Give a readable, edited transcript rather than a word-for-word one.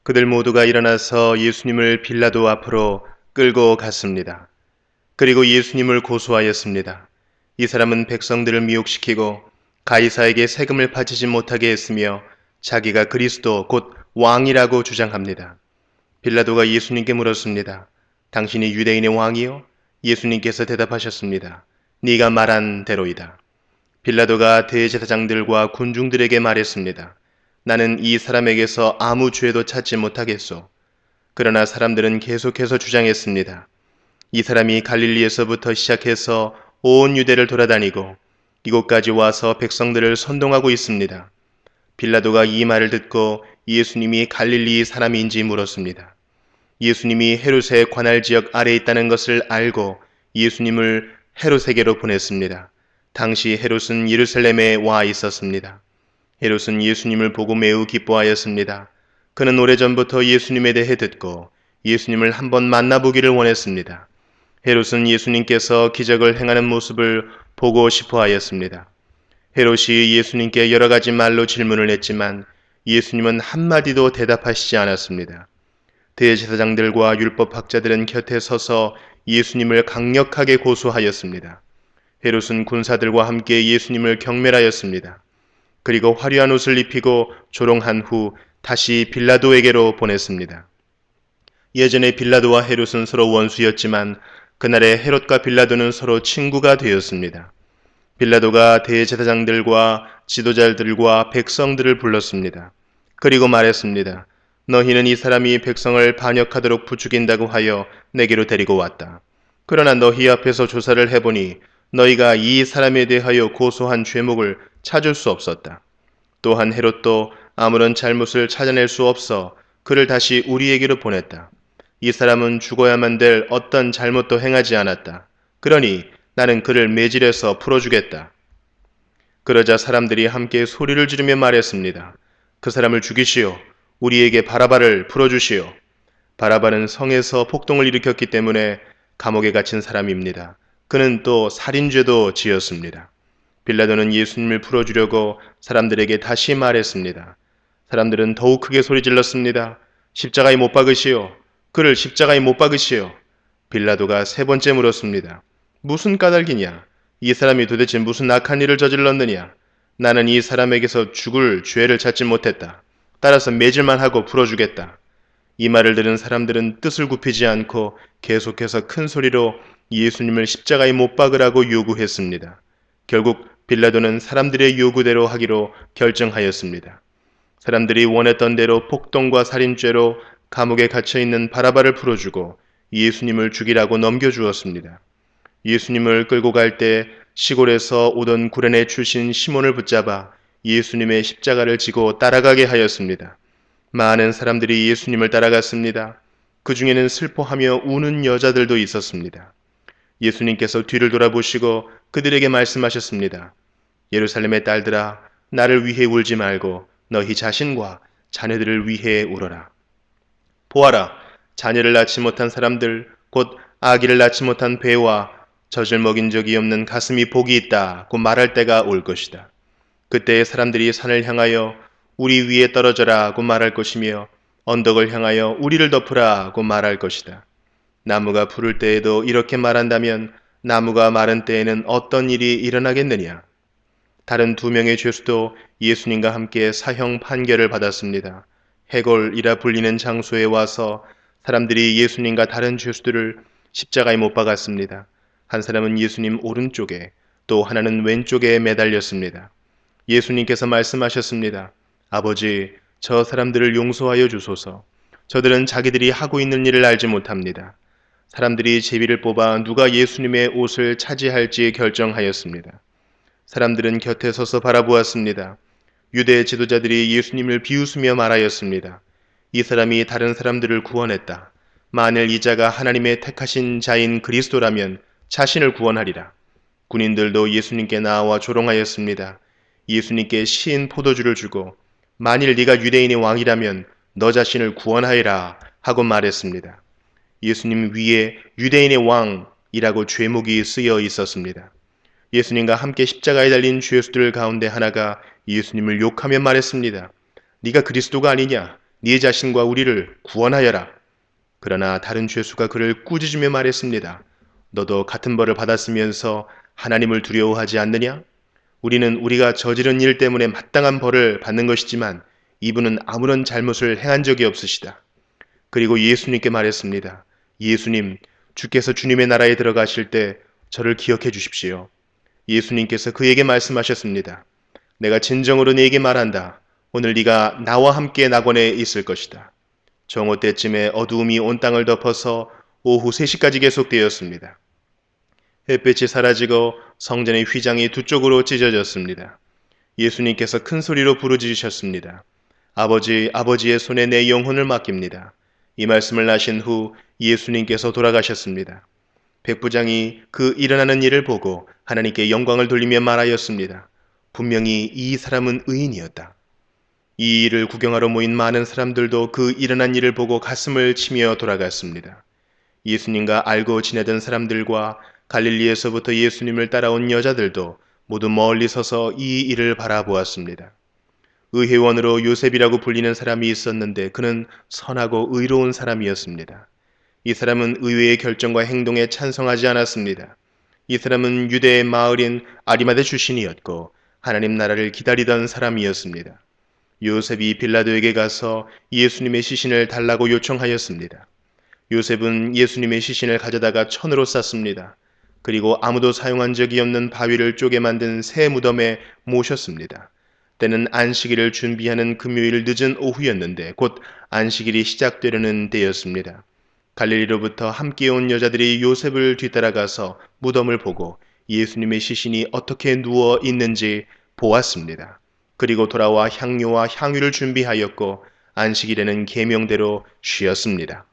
그들 모두가 일어나서 예수님을 빌라도 앞으로 끌고 갔습니다. 그리고 예수님을 고소하였습니다. 이 사람은 백성들을 미혹시키고 가이사에게 세금을 바치지 못하게 했으며 자기가 그리스도 곧 왕이라고 주장합니다. 빌라도가 예수님께 물었습니다. 당신이 유대인의 왕이요? 예수님께서 대답하셨습니다. 네가 말한 대로이다. 빌라도가 대제사장들과 군중들에게 말했습니다. 나는 이 사람에게서 아무 죄도 찾지 못하겠소. 그러나 사람들은 계속해서 주장했습니다. 이 사람이 갈릴리에서부터 시작해서 온 유대를 돌아다니고 이곳까지 와서 백성들을 선동하고 있습니다. 빌라도가 이 말을 듣고 예수님이 갈릴리 사람인지 물었습니다. 예수님이 헤롯의 관할 지역 아래에 있다는 것을 알고 예수님을 헤롯에게로 보냈습니다. 당시 헤롯은 예루살렘에 와 있었습니다. 헤롯은 예수님을 보고 매우 기뻐하였습니다. 그는 오래전부터 예수님에 대해 듣고 예수님을 한번 만나보기를 원했습니다. 헤롯은 예수님께서 기적을 행하는 모습을 보고 싶어 하였습니다. 헤롯이 예수님께 여러 가지 말로 질문을 했지만 예수님은 한마디도 대답하시지 않았습니다. 대제사장들과 율법학자들은 곁에 서서 예수님을 강력하게 고소하였습니다. 헤롯은 군사들과 함께 예수님을 경멸하였습니다. 그리고 화려한 옷을 입히고 조롱한 후 다시 빌라도에게로 보냈습니다. 예전에 빌라도와 헤롯은 서로 원수였지만 그날에 헤롯과 빌라도는 서로 친구가 되었습니다. 빌라도가 대제사장들과 지도자들과 백성들을 불렀습니다. 그리고 말했습니다. 너희는 이 사람이 백성을 반역하도록 부추긴다고 하여 내게로 데리고 왔다. 그러나 너희 앞에서 조사를 해보니 너희가 이 사람에 대하여 고소한 죄목을 찾을 수 없었다. 또한 헤롯도 아무런 잘못을 찾아낼 수 없어 그를 다시 우리에게로 보냈다. 이 사람은 죽어야만 될 어떤 잘못도 행하지 않았다. 그러니 나는 그를 매질해서 풀어주겠다. 그러자 사람들이 함께 소리를 지르며 말했습니다. 그 사람을 죽이시오. 우리에게 바라바를 풀어주시오. 바라바는 성에서 폭동을 일으켰기 때문에 감옥에 갇힌 사람입니다. 그는 또 살인죄도 지었습니다. 빌라도는 예수님을 풀어주려고 사람들에게 다시 말했습니다. 사람들은 더욱 크게 소리 질렀습니다. 십자가에 못 박으시오. 그를 십자가에 못 박으시오. 빌라도가 세 번째 물었습니다. 무슨 까닭이냐? 이 사람이 도대체 무슨 악한 일을 저질렀느냐? 나는 이 사람에게서 죽을 죄를 찾지 못했다. 따라서 매질만 하고 풀어주겠다. 이 말을 들은 사람들은 뜻을 굽히지 않고 계속해서 큰 소리로 예수님을 십자가에 못 박으라고 요구했습니다. 결국 빌라도는 사람들의 요구대로 하기로 결정하였습니다. 사람들이 원했던 대로 폭동과 살인죄로 감옥에 갇혀있는 바라바를 풀어주고 예수님을 죽이라고 넘겨주었습니다. 예수님을 끌고 갈 때 시골에서 오던 구레네 출신 시몬을 붙잡아 예수님의 십자가를 지고 따라가게 하였습니다. 많은 사람들이 예수님을 따라갔습니다. 그 중에는 슬퍼하며 우는 여자들도 있었습니다. 예수님께서 뒤를 돌아보시고 그들에게 말씀하셨습니다. 예루살렘의 딸들아, 나를 위해 울지 말고 너희 자신과 자녀들을 위해 울어라. 보아라, 자녀를 낳지 못한 사람들, 곧 아기를 낳지 못한 배와 젖을 먹인 적이 없는 가슴이 복이 있다고 말할 때가 올 것이다. 그때의 사람들이 산을 향하여 우리 위에 떨어져라고 말할 것이며 언덕을 향하여 우리를 덮으라고 말할 것이다. 나무가 푸를 때에도 이렇게 말한다면 나무가 마른 때에는 어떤 일이 일어나겠느냐? 다른 두 명의 죄수도 예수님과 함께 사형 판결을 받았습니다. 해골이라 불리는 장소에 와서 사람들이 예수님과 다른 죄수들을 십자가에 못 박았습니다. 한 사람은 예수님 오른쪽에 또 하나는 왼쪽에 매달렸습니다. 예수님께서 말씀하셨습니다. 아버지, 저 사람들을 용서하여 주소서. 저들은 자기들이 하고 있는 일을 알지 못합니다. 사람들이 제비를 뽑아 누가 예수님의 옷을 차지할지 결정하였습니다. 사람들은 곁에 서서 바라보았습니다. 유대 지도자들이 예수님을 비웃으며 말하였습니다. 이 사람이 다른 사람들을 구원했다. 만일 이 자가 하나님의 택하신 자인 그리스도라면 자신을 구원하리라. 군인들도 예수님께 나와 조롱하였습니다. 예수님께 신 포도주를 주고 만일 네가 유대인의 왕이라면 너 자신을 구원하여라 하고 말했습니다. 예수님 위에 유대인의 왕이라고 죄목이 쓰여 있었습니다. 예수님과 함께 십자가에 달린 죄수들 가운데 하나가 예수님을 욕하며 말했습니다. 네가 그리스도가 아니냐? 네 자신과 우리를 구원하여라. 그러나 다른 죄수가 그를 꾸짖으며 말했습니다. 너도 같은 벌을 받았으면서 하나님을 두려워하지 않느냐? 우리는 우리가 저지른 일 때문에 마땅한 벌을 받는 것이지만 이분은 아무런 잘못을 행한 적이 없으시다. 그리고 예수님께 말했습니다. 예수님, 주께서 주님의 나라에 들어가실 때 저를 기억해 주십시오. 예수님께서 그에게 말씀하셨습니다. 내가 진정으로 네게 말한다. 오늘 네가 나와 함께 낙원에 있을 것이다. 정오 때쯤에 어두움이 온 땅을 덮어서 오후 3시까지 계속되었습니다. 햇빛이 사라지고 성전의 휘장이 두 쪽으로 찢어졌습니다. 예수님께서 큰 소리로 부르짖으셨습니다. 아버지, 아버지의 손에 내 영혼을 맡깁니다. 이 말씀을 하신 후 예수님께서 돌아가셨습니다. 백부장이 그 일어나는 일을 보고 하나님께 영광을 돌리며 말하였습니다. 분명히 이 사람은 의인이었다. 이 일을 구경하러 모인 많은 사람들도 그 일어난 일을 보고 가슴을 치며 돌아갔습니다. 예수님과 알고 지내던 사람들과 갈릴리에서부터 예수님을 따라온 여자들도 모두 멀리 서서 이 일을 바라보았습니다. 의회원으로 요셉이라고 불리는 사람이 있었는데 그는 선하고 의로운 사람이었습니다. 이 사람은 의회의 결정과 행동에 찬성하지 않았습니다. 이 사람은 유대의 마을인 아리마대 출신이었고 하나님 나라를 기다리던 사람이었습니다. 요셉이 빌라도에게 가서 예수님의 시신을 달라고 요청하였습니다. 요셉은 예수님의 시신을 가져다가 천으로 쌌습니다. 그리고 아무도 사용한 적이 없는 바위를 쪼개 만든 새 무덤에 모셨습니다. 때는 안식일을 준비하는 금요일 늦은 오후였는데 곧 안식일이 시작되려는 때였습니다. 갈릴리로부터 함께 온 여자들이 요셉을 뒤따라가서 무덤을 보고 예수님의 시신이 어떻게 누워 있는지 보았습니다. 그리고 돌아와 향료와 향유를 준비하였고 안식일에는 계명대로 쉬었습니다.